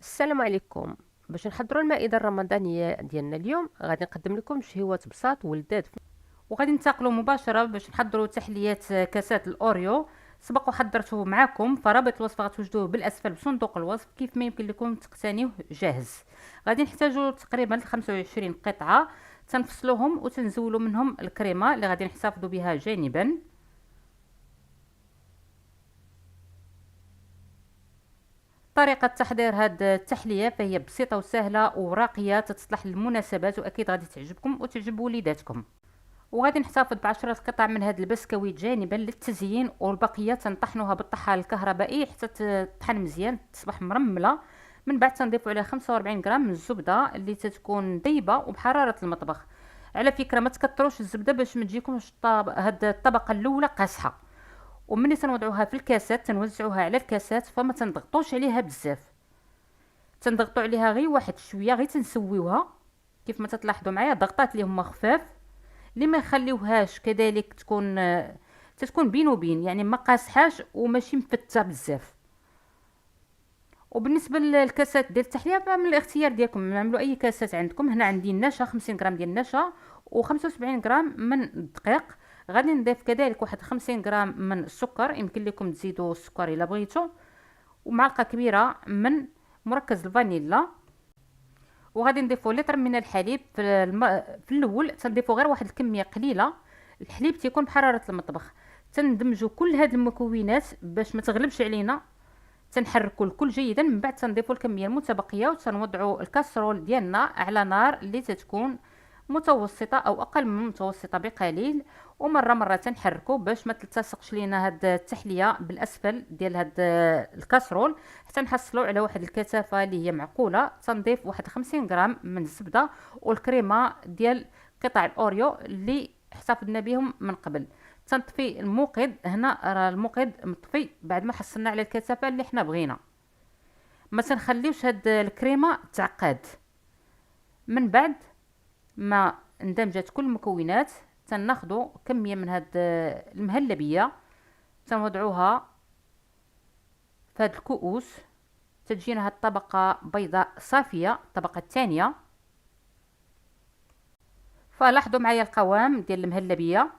السلام عليكم. باش نحضروا المائده الرمضانيه ديالنا اليوم غادي نقدم لكم شهيوات بساط ولذاذ، وغادي ننتقلوا مباشره باش نحضروا تحليات كاسات الاوريو. سبق وحضرته معكم، فرابط الوصفه غتوجدوه بالاسفل بصندوق الوصف، كيف ما يمكن لكم تقتنيوه جاهز. غادي نحتاجوا تقريبا 25 قطعه، تنفصلوهم وتنزولوا منهم الكريمه اللي غادي نحتفظوا بها جانبا. طريقة تحضير هاد التحلية فهي بسيطة وسهلة وراقية، تتصلح للمناسبات وأكيد غادي تعجبكم وتعجب وليداتكم. وغادي نحتفظ بعشرة قطع من هاد البسكويت جانبا للتزيين، والبقية تنطحنوها بالطحال الكهربائي حتى تطحن مزيان تصبح مرملة. من بعد تنضيفوا عليها 45 غرام من الزبدة اللي تتكون طيبة وبحرارة المطبخ. على فكرة ما تكتروش الزبدة باش ما تجيكمش هاد الطبقة الأولى قاصحة. ومني تنوضعوها في الكاسات تنوزعوها على الكاسات، فما تنضغطوش عليها بزاف، تنضغطوا عليها غير واحد شويه، غير تنسويوها كيف ما تلاحظوا معايا، ضغطات اللي هما خفاف اللي ما يخليوهاش كذلك تتكون بين وبين، يعني ما قاصحاش وماشي مفتة بزاف. وبالنسبه للكاسات ديال التحليه فمن الاختيار ديالكم، نعملوا اي كاسات عندكم. هنا عندي النشا 50 غرام ديال النشا و75 غرام من الدقيق. غادي نضيف كذلك واحد 50 غرام من السكر، يمكن لكم تزيدوا السكر الا بغيتوا، ومعلقه كبيره من مركز الفانيلا. وغادي نضيفوا لتر من الحليب في الاول تنضيفوا غير واحد الكميه قليله. الحليب تيكون بحراره المطبخ. تندمجوا كل هذه المكونات باش ما تغلبش علينا، تنحركوا الكل جيدا. من بعد تنضيفوا الكميه المتبقيه وتنوضعوا الكاسرول ديالنا على نار اللي تتكون متوسطه او اقل من متوسطه بقليل، ومره مره تنحركوا باش ما تلتصقش لينا هاد التحليه بالاسفل ديال هاد الكاسرول، حتى نحصلوا على واحد الكثافه اللي هي معقوله. تنضيف واحد 50 غرام من الزبده والكريمه ديال قطع الاوريو اللي احتفظنا بهم من قبل. تنطفي الموقد، هنا راه الموقد مطفي بعد ما حصلنا على الكثافه اللي حنا بغينا. ما تنخليوش هاد الكريمه تعقد. من بعد ما اندمجت كل المكونات تناخدو كميه من هاد المهلبيه، تنوضعوها في هاد الكؤوس. تجينا هاد الطبقه بيضاء صافيه، الطبقه الثانيه. فلاحظوا معايا القوام ديال المهلبيه،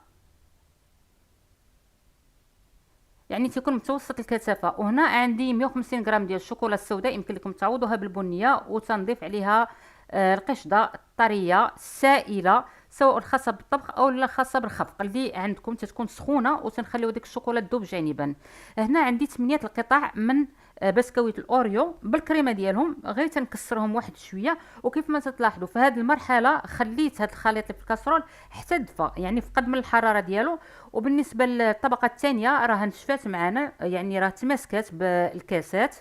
يعني تيكون متوسط الكثافه. وهنا عندي 150 غرام ديال الشوكولا السوداء، يمكن لكم تعوضوها بالبنيه، وتنضيف عليها القشده الطريه السائله، سواء الخاصه بالطبخ او الخاصه بالخفق اللي عندكم، تتكون سخونه، وتنخليو ديك الشوكولا تذوب جانبا. هنا عندي 8 القطع من بسكويت الاوريو بالكريمه ديالهم، غير تنكسرهم واحد شويه. وكيف ما تلاحظوا في هذه المرحله خليت هذا الخليط اللي في الكاسرول حتى دفى، يعني فقد من الحراره ديالو. وبالنسبه للطبقه الثانيه راها نشفات معنا، يعني راه تماسكات بالكاسات،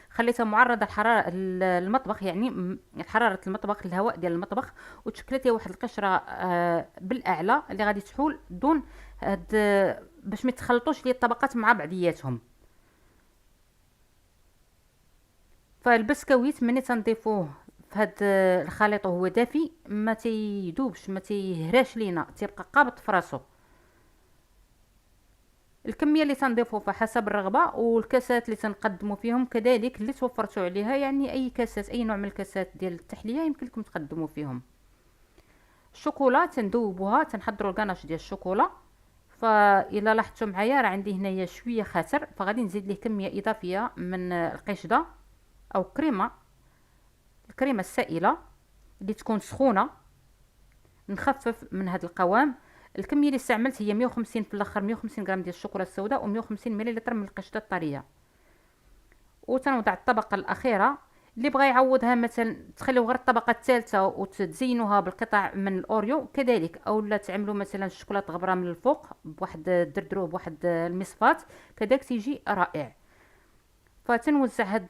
خليتها معرضه لحراره المطبخ، يعني حراره المطبخ، الهواء ديال المطبخ، وتشكلت واحد القشره بالاعلى اللي غادي تحول دون هاد، باش ما يتخلطوش لي الطبقات مع بعضياتهم. فالبسكويت ملي تنضيفوه في هاد الخليط وهو دافي ما تيذوبش، ما تيهراش لينا، تيبقى قابض في راسو. الكميه اللي تنضيفوها فحسب الرغبه، والكاسات اللي تنقدموا فيهم كذلك اللي توفرتوا عليها، يعني اي كاسات، اي نوع من الكاسات ديال التحليه يمكن لكم تقدموا فيهم. الشوكولا تندوبوها، تنحضروا الكاناش ديال الشوكولا. فإلا لاحظتوا معايا راه عندي هنايا شويه خاسر، فغادي نزيد ليه كميه اضافيه من القشده او كريمه، الكريمه السائله اللي تكون سخونه. نخفف من هذا القوام. الكميه اللي استعملت هي 150 في الاخر، 150 غرام ديال الشوكولا السوداء و150 مليلتر من القشطه الطريه. وتنوضع الطبقه الاخيره. اللي بغى يعوضها مثلا تخليو غير الطبقه الثالثه وتزينوها بالقطع من الاوريو كذلك، او لا تعملوا مثلا الشوكولاته غبره من الفوق بواحد دردروه بواحد المصفات، كذلك تيجي رائع. فتنوزع هاد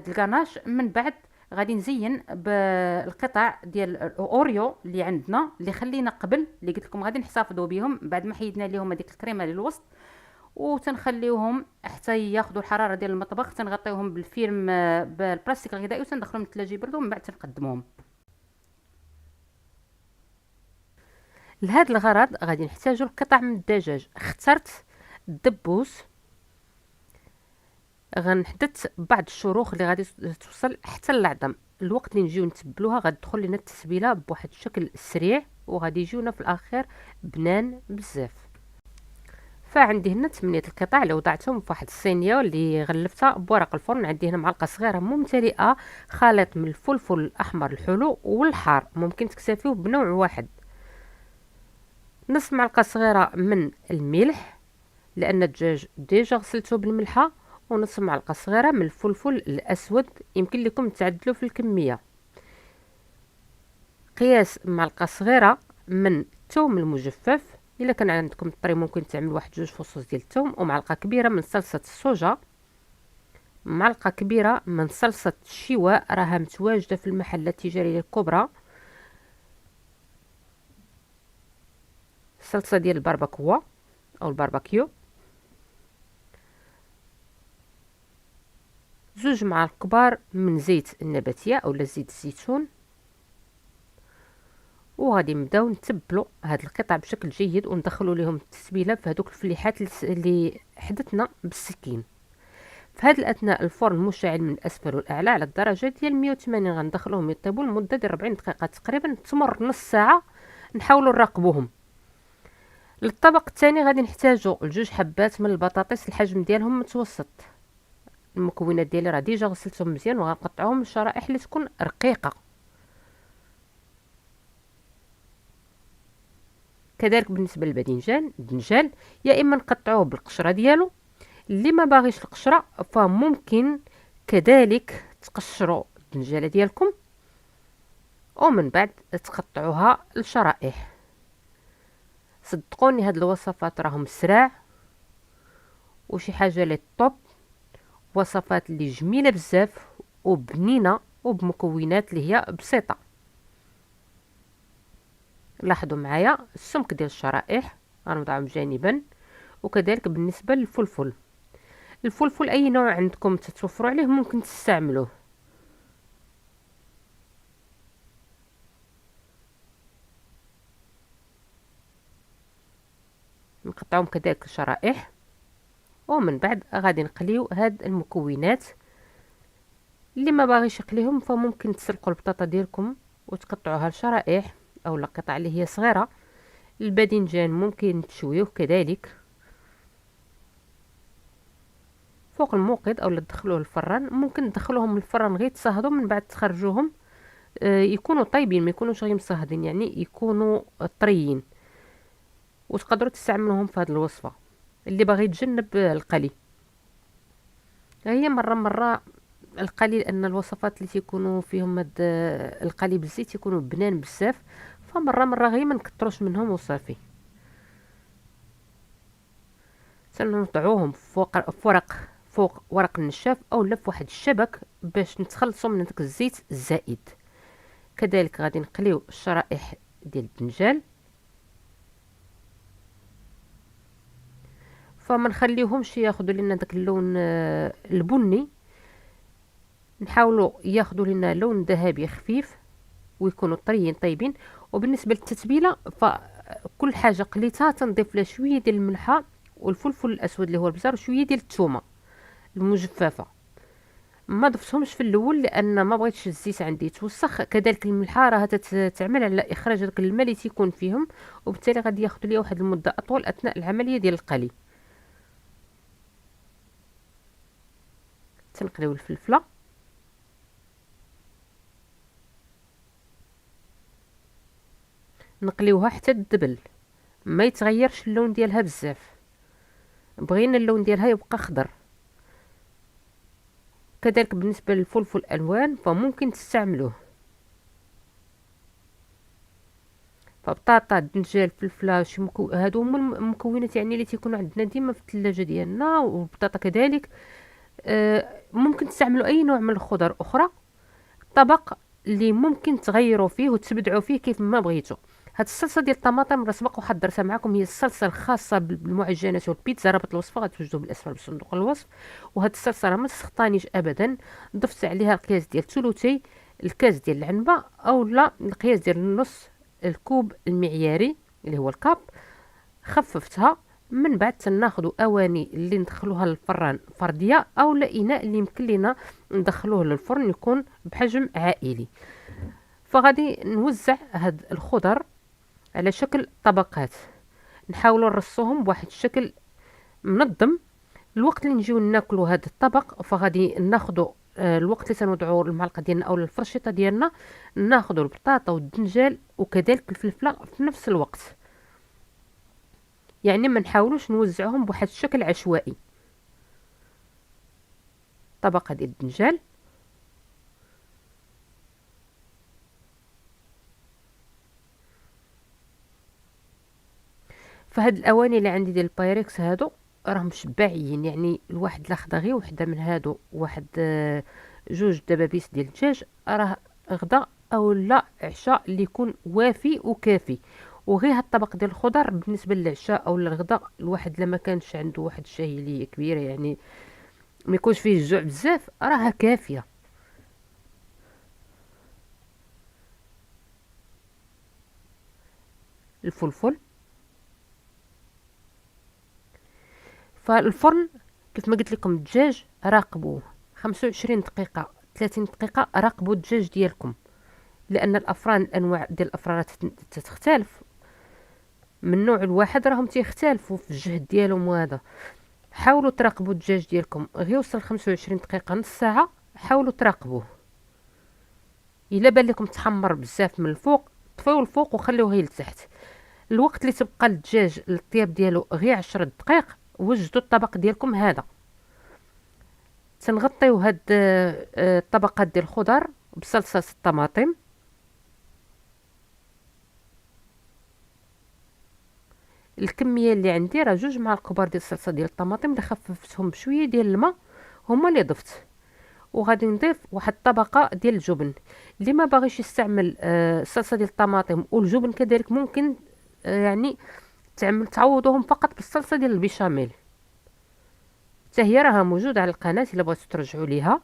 الكاناش. من بعد غادي نزين بالقطع ديال الاوريو اللي عندنا، اللي خلينا قبل، اللي قلت لكم غادي نحتفظوا بهم بعد ما حيدنا لهم هذيك الكريمه للوسط، وتنخليوهم حتى ياخذوا الحراره ديال المطبخ. تنغطيوهم بالفيلم بالبلاستيك الغذائي وتندخلهم للثلاجه يبردوا، ومن بعد تنقدموهم. لهذا الغرض غادي نحتاجوا القطع من الدجاج. اخترت الدبوس، غنحدث بعض الشروخ اللي غادي توصل حتى للعظم. الوقت اللي نجيو نتبلوها غتدخل لنا التتبيله بواحد الشكل سريع، وغادي يجيونا في الاخير بنان بزاف. فعندي هنا 8 القطع اللي وضعتهم في واحد الصينيه واللي غلفتها بورق الفرن. عندي هنا معلقه صغيره ممتلئه خليط من الفلفل الاحمر الحلو والحار، ممكن تكتفيو بنوع واحد. نص معلقه صغيره من الملح لان الدجاج ديجا غسلته بالملحه، ونص معلقه صغيره من الفلفل الاسود، يمكن لكم تعدلوا في الكميه. قياس معلقه صغيره من الثوم المجفف، الا كان عندكم الطري ممكن تعملوا واحد 2 فصوص ديال الثوم، ومعلقه كبيره من صلصه الصوجا، معلقه كبيره من صلصه الشواء راها متواجده في المحلات التجاريه الكبرى، صلصه ديال الباربيكوا او الباربيكيو، 2 معالق كبار من زيت النباتيه او زيت الزيتون. وغادي نبداو نتبلوا هاد القطع بشكل جيد وندخلوا لهم التتبيله في هذوك الفليحات اللي حدثنا بالسكين. في هذا الاثناء الفرن مشتعل من الاسفل والاعلى على الدرجه ديال 180، غندخلوهم يطيبوا لمده ديال 40 دقيقه تقريبا، تمر نص ساعه نحاولوا نراقبوهم. للطبق الثاني غادي نحتاجوا 2 حبات من البطاطس الحجم ديالهم متوسط. المكونات ديالي راه ديجا غسلتهم مزيان وغنقطعوهم لشرائح اللي تكون رقيقه. كذلك بالنسبه للباذنجان، الدنجال يا اما نقطعوه بالقشره ديالو، اللي ما باغيش القشره فممكن كذلك تقشروا الدنجاله ديالكم ومن بعد تقطعوها لشرائح. صدقوني هاد الوصفات راهم سراع وشي حاجه لي طوب، وصفات اللي جميله بزاف وبنينه وبمكونات اللي هي بسيطه. لاحظوا معايا السمك ديال الشرائح غنوضعهم جانبا. وكذلك بالنسبه للفلفل، الفلفل اي نوع عندكم تتوفروا عليه ممكن تستعملوه. نقطعهم كذلك شرائح، ومن بعد غادي نقليو هاد المكونات. اللي ما باغيش يقليهم فممكن تسلقوا البطاطا ديالكم وتقطعوها لشرائح او قطع اللي هي صغيره. الباذنجان ممكن تشويوه كذلك فوق الموقد او تدخلوه للفران. ممكن تدخلوهم للفران غير تصهدوا، من بعد تخرجوهم يكونوا طيبين، ما يكونوش غير مصهدين، يعني يكونوا طريين، وتقدروا تستعملوهم في هذه الوصفه. اللي باغي يتجنب القلي، هي مره القلي، لان الوصفات اللي تيكونوا فيهم هاد القلي بالزيت يكونوا بنان بزاف، فمره غير ما نكتروش منهم وصافي. تنوضعوهم فوق ورق النشاف او في واحد الشبك باش نتخلصوا من داك الزيت الزائد. كذلك غادي نقليو الشرائح ديال الدنجال، فما نخليوهمش ياخذوا لنا داك اللون البني، نحاولوا ياخذوا لنا لون ذهبي خفيف ويكونوا طريين طيبين. وبالنسبه للتتبيله فكل حاجه قليتها تنضيف لها شويه ديال الملحه والفلفل الاسود اللي هو البزار وشويه ديال الثومه المجففه. ما ضفتهمش في الاول لان ما بغيتش الزيت عندي يتوسخ. كذلك الملحه راها تعمل على اخراج داك الماء اللي تيكون فيهم، وبالتالي غادي ياخذ لي واحد المده اطول اثناء العمليه ديال القلي. تنقليو الفلفله، نقليوها حتى تدبل، ما يتغيرش اللون ديالها بزاف، بغينا اللون ديالها يبقى خضر. كذلك بالنسبه للفلفل الالوان فممكن تستعملوه، فبطاطا الدنجال الفلفله هادو هما المكونات يعني اللي تيكونوا عندنا ديما في الثلاجه ديالنا. والبطاطا كذلك ممكن تستعملوا اي نوع من الخضر اخرى. طبق اللي ممكن تغيروا فيه وتبدعوا فيه كيف ما بغيتوا. هاد الصلصه ديال الطماطم راه سبق وحضرتها معكم، هي الصلصه الخاصه بالمعجنات والبيتزا، رابط الوصفه غتوجدوا بالاسفل بصندوق الوصف. وهاد الصلصه راه ما تسخطانيش ابدا. ضفت عليها القياس ديال ثلثي الكاس ديال العنبه او لا القياس ديال نص الكوب المعياري اللي هو الكاب، خففتها من بعد تناخدو اواني اللي ندخلوها للفران فرديه، او لا اناء اللي يمكن لينا ندخلوه للفرن يكون بحجم عائلي. فغادي نوزع هاد الخضر على شكل طبقات، نحاولوا نرصوهم بواحد الشكل منظم. الوقت اللي نجيو ناكلوا هذا الطبق فغادي ناخذوا الوقت اللي تنوضعوا المعلقه ديالنا او الفرشيطه ديالنا، ناخذوا البطاطا والدنجال وكذلك الفلفله في نفس الوقت. يعني ما نحاولوش نوزعهم بواحد الشكل عشوائي. طبقه ديال الدنجال، فهاد الاواني اللي عندي ديال البايركس هادو راهم شباعيين، يعني الواحد لاخذه غير وحده من هادو، واحد جوج دبابيس ديال الدجاج، راه غدا او لا عشاء اللي يكون وافي وكافي. وغير هاد الطبق ديال الخضر بالنسبه للعشاء او للغدا، الواحد لما كانش عنده واحد الشهيه اللي كبيره، يعني ما يكونش فيه الجوع بزاف، راها كافيه. الفلفل، فالفرن كيف ما قلت لكم الدجاج راقبوه 25 دقيقه 30 دقيقه، راقبوا الدجاج ديالكم، لان الافران الانواع ديال الافرانات تختلف من نوع الواحد، راهم تيختلفوا في الجهد ديالهم. وهذا حاولوا تراقبوا الدجاج ديالكم غير وصل 25 دقيقه نص ساعه، حاولوا تراقبوه. الا بان لكم تحمر بزاف من الفوق، طفيو الفوق وخليوه غير لتحت. الوقت اللي تبقى للدجاج الطياب ديالو غير 10 دقائق، وجدوا الطبق ديالكم هذا. تنغطيو هاد الطبقات ديال الخضر بصلصه الطماطم، الكميه اللي عندي راه 2 معالق كبار ديال الصلصه ديال الطماطم اللي خففتهم بشويه ديال الماء هما اللي ضفت. وغادي نضيف واحد الطبقه ديال الجبن. اللي ما باغيش يستعمل الصلصه ديال الطماطم والجبن كذلك ممكن يعني تعوضوهم فقط بالصلصه ديال البيشاميل، حتى هي راها موجوده على القناه الا بغيتو ترجعوا ليها.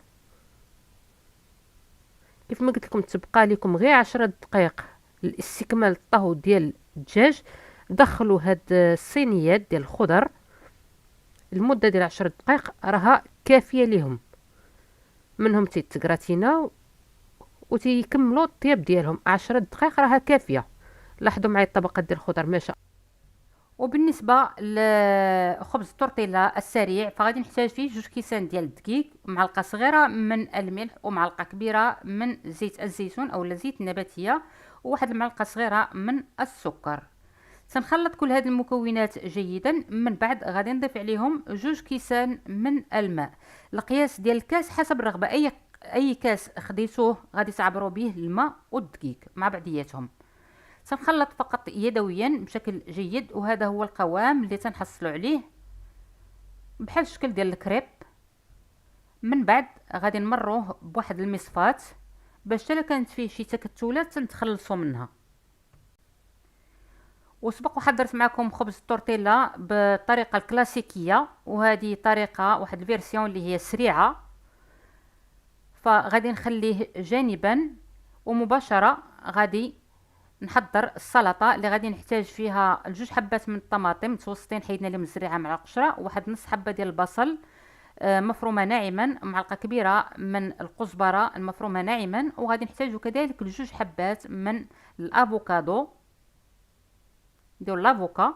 كيف ما قلت لكم تبقى لكم غير 10 دقائق لاستكمال الطهو ديال الدجاج. دخلوا هاد الصينيات ديال الخضر، المده ديال 10 دقائق راها كافيه ليهم، منهم تيتكراتينا وتيكملوا الطياب ديالهم. 10 دقائق راها كافيه. لاحظوا معايا الطبقات ديال الخضر ماشا. وبالنسبه لخبز التورتيلا السريع فغادي نحتاج فيه 2 كيسان ديال الدقيق، معلقه صغيره من الملح، ومعلقه كبيره من زيت الزيتون او زيت النباتيه، وواحد المعلقه صغيره من السكر. تنخلط كل هذه المكونات جيدا، من بعد غادي نضيف عليهم 2 كيسان من الماء. القياس ديال الكاس حسب الرغبه، اي كاس خديتوه غادي تعبروا به الماء والدقيق مع بعضياتهم. تنخلط فقط يدويا بشكل جيد، وهذا هو القوام اللي تنحصلوا عليه بحال الشكل ديال الكريب. من بعد غادي نمروه بواحد المصفات باش حتى كانت فيه شي تكتلات تنتخلصوا منها. وسبق وحضرت معكم خبز التورتيلا بالطريقه الكلاسيكيه، وهذه طريقه واحد الفيرسيون اللي هي سريعه، فغادي نخليه جانبا. ومباشره غادي نحضر السلطه اللي غادي نحتاج فيها 2 حبات من الطماطم متوسطين حيدنا لهم الزريعه مع القشره، وواحد نص حبه ديال البصل مفرومه ناعما، معلقه كبيره من الكزبره المفرومه ناعما، وغادي نحتاجو كذلك 2 حبات من الافوكادو ديال لافوكا.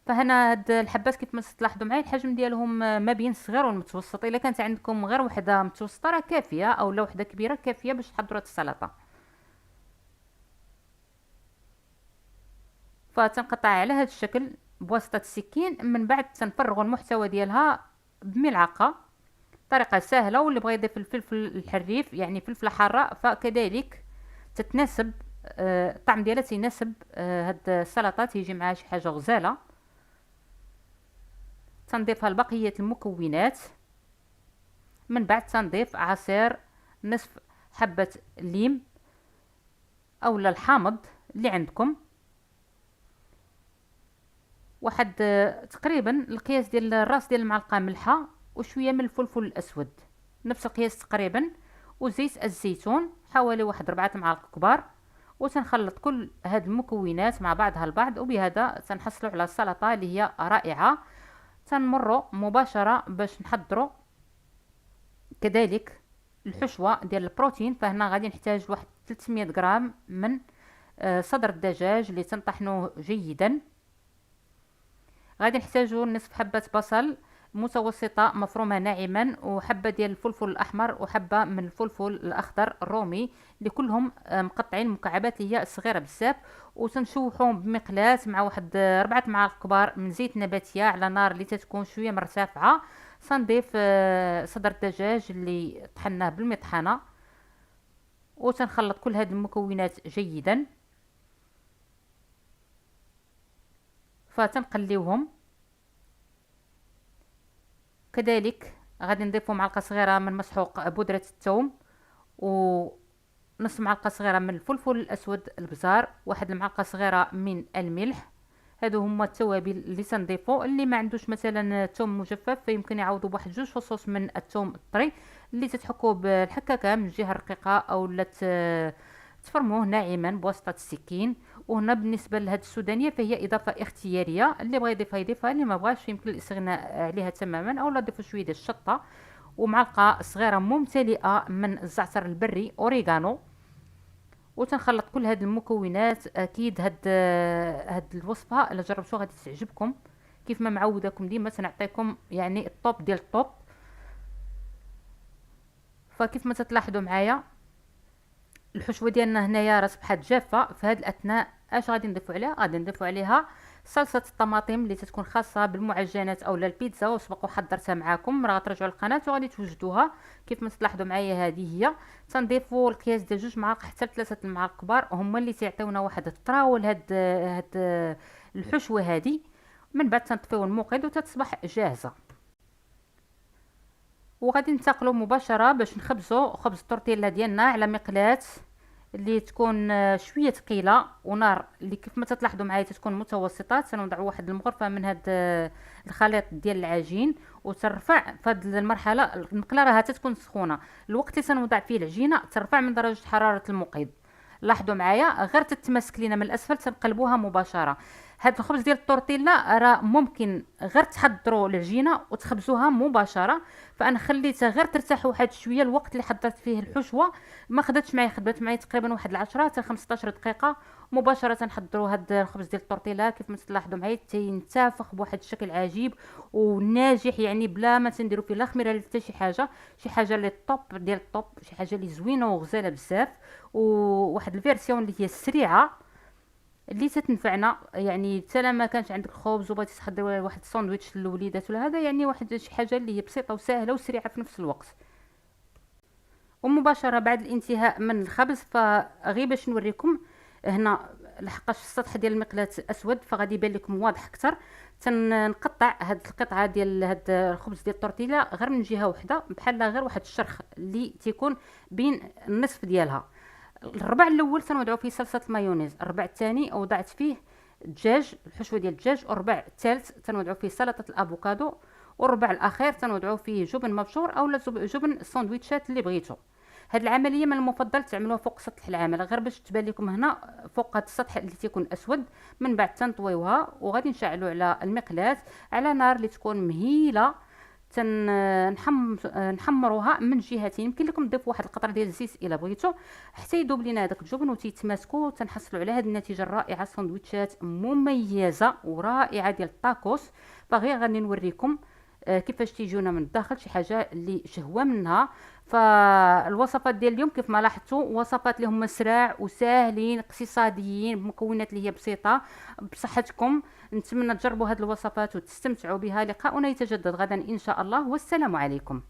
فهنا هاد الحبات كيف ما تلاحظوا معايا الحجم ديالهم ما بين الصغير والمتوسط. الا كانت عندكم غير وحده متوسطه راه كافيه، او لا وحده كبيره كافيه باش تحضروا السلطه. فتنقطع على هذا الشكل بواسطه السكين، من بعد تنفرغوا المحتوى ديالها بملعقه. طريقه سهله، واللي بغى يضيف الفلفل الحريف يعني فلفله حاره فكذلك تتناسب الطعم ديالها تيناسب هاد السلطه، تيجي معها شي حاجه غزاله. تنضيفها لبقيه المكونات. من بعد تنضيف عصير نصف حبه ليم اولا الحامض اللي عندكم، واحد تقريبا القياس ديال الراس ديال المعلقه ملحه، وشويه من الفلفل الاسود نفس القياس تقريبا، وزيت الزيتون حوالي واحد 4 معالق كبار، وتنخلط كل هاد المكونات مع بعضها البعض، وبهذا تنحصلوا على السلطه اللي هي رائعه. تنمروا مباشره باش نحضروا كذلك الحشوه ديال البروتين. فهنا غادي نحتاج واحد 300 غرام من صدر الدجاج اللي تنطحنوه جيدا. غادي نحتاجو نصف حبة بصل متوسطة مفرومة ناعما، وحبة ديال الفلفل الأحمر، وحبة من الفلفل الأخضر الرومي، اللي كلهم مقطعين مكعبات اللي هي صغيرة بزاف. وتنشوحوهم بمقلاة مع واحد 4 معالق كبار من زيت نباتية على نار اللي تتكون شوية مرتفعة. تنضيف صدر الدجاج اللي طحناه بالمطحنة، وتنخلط كل هذه المكونات جيدا. فتنقليوهم. كذلك غادي نضيفوا معلقه صغيره من مسحوق بودره الثوم، ونص معلقه صغيره من الفلفل الاسود البزار، واحد المعلقه صغيره من الملح. هادو هما التوابل اللي تنضيفوا. اللي ما عندوش مثلا ثوم مجفف فيمكن يعوضوا بواحد 2 فصوص من الثوم الطري اللي تتحكوا بالحكاكه من الجهه الرقيقه، او لا تفرموه ناعما بواسطه السكين. وهنا بالنسبه لهاد السودانيه فهي اضافه اختياريه، اللي بغى يضيفها يضيفها، اللي ما بغاش يمكن الاستغناء عليها تماما، او لا ضيفوا شويه ديال الشطه ومعلقه صغيره ممتلئه من الزعتر البري اوريغانو. وتنخلط كل هاد المكونات. اكيد هاد الوصفه الا جربتوها غادي تعجبكم، كيف ما معوداكم ديما تنعطيكم يعني الطوب ديال الطوب. فكيف ما تتلاحظوا معايا الحشوه ديالنا هنايا راه صبحات جافه. في هذا الاثناء اش غادي نضيفوا عليها؟ غادي نضيفوا عليها صلصه الطماطم اللي تتكون خاصه بالمعجنات او البيتزا، وسبق وحضرتها معاكم، راه ترجعوا للقناه وغادي توجدوها. كيف ما تلاحظوا معايا هذه هي. تنضيفوا القياس ديال 2 معالق حتى 3 المعالق كبار، هما اللي تيعطيونا واحد الطراوه لهاد الحشوه هذه. من بعد تنطفيو الموقد وتصبح جاهزه. وغادي ننتقلوا مباشره باش نخبزوا خبز التورتيلا ديالنا على مقلاة اللي تكون شويه ثقيله، ونار اللي كيف ما تلاحظوا معايا تكون متوسطه. تنوضعوا واحد المغرفه من هذا الخليط ديال العجين، وترفع في هذه المرحله المقله راها تكون سخونه. الوقت اللي تنوضع فيه العجينه ترفع من درجه حراره الموقد. لاحظوا معايا غير تتماسك لينا من الاسفل تنقلبوها مباشره. هاد الخبز ديال التورتيلا راه ممكن غير تحضروا العجينه وتخبزوها مباشره. فانا خليتها غير ترتاح واحد شويه. الوقت اللي حضرت فيه الحشوه ما خدتش معايا، خدات معايا تقريبا واحد 10 حتى 15 دقيقه. مباشره نحضروا هاد الخبز ديال التورتيلا. كيف ما تلاحظوا معايا تينتفخ بواحد الشكل عجيب وناجح، يعني بلا ما تنديروا فيه لا خميره لا حتى شي حاجه. شي حاجه اللي طوب ديال الطوب، شي حاجه اللي زوينه وغزاله بزاف، وواحد الفيرسيون اللي هي السريعه اللي تتنفعنا. يعني حتى ما كانش عندك خبز وبغيتي تحضر واحد ساندويتش للوليدات ولا هذا، يعني واحد شي حاجه اللي هي بسيطه وسهله وسريعه في نفس الوقت. ومباشره بعد الانتهاء من الخبز فغير باش نوريكم هنا، لحقاش السطح ديال المقلاة اسود فغادي يبان لكم واضح اكثر. تنقطع هاد القطعه ديال هاد الخبز ديال التورتيلا غير من جهه واحده، بحال غير واحد الشرخ اللي تيكون بين النصف ديالها. الربع الاول تنوضعوا فيه صلصه المايونيز، الربع الثاني وضعت فيه الدجاج، الحشوه ديال الدجاج، والربع الثالث تنوضعوا فيه سلطه الافوكادو، والربع الاخير تنوضعوا فيه جبن مبشور او جبن الساندويتشات اللي بغيتو. هاد العمليه من المفضل تعملوها فوق سطح العمل غير باش تبان لكم هنا فوق هاد السطح اللي تيكون اسود. من بعد تنطويوها وغادي نشعلوا على المقلاة على نار اللي تكون مهيله. نحمروها من جهتين. يمكن لكم تضيفوا واحد القطره ديال الزيت الا بغيتو حتى يذوب لينا هذاك الجبن وتيتماسكوا، تنحصلوا على هذه النتيجه الرائعه. سندويتشات مميزه ورائعه ديال الطاكوس. فغير غادي نوريكم كيفاش تيجونا من الداخل، شي حاجه اللي شهوه منها. فالوصفات ديال اليوم كيف ما لاحظتوا وصفات اللي هما سراع وساهلين اقتصاديين بمكونات اللي هي بسيطه. بصحتكم نتمنى تجربوا هذه الوصفات وتستمتعوا بها. لقاؤنا يتجدد غدا ان شاء الله، والسلام عليكم.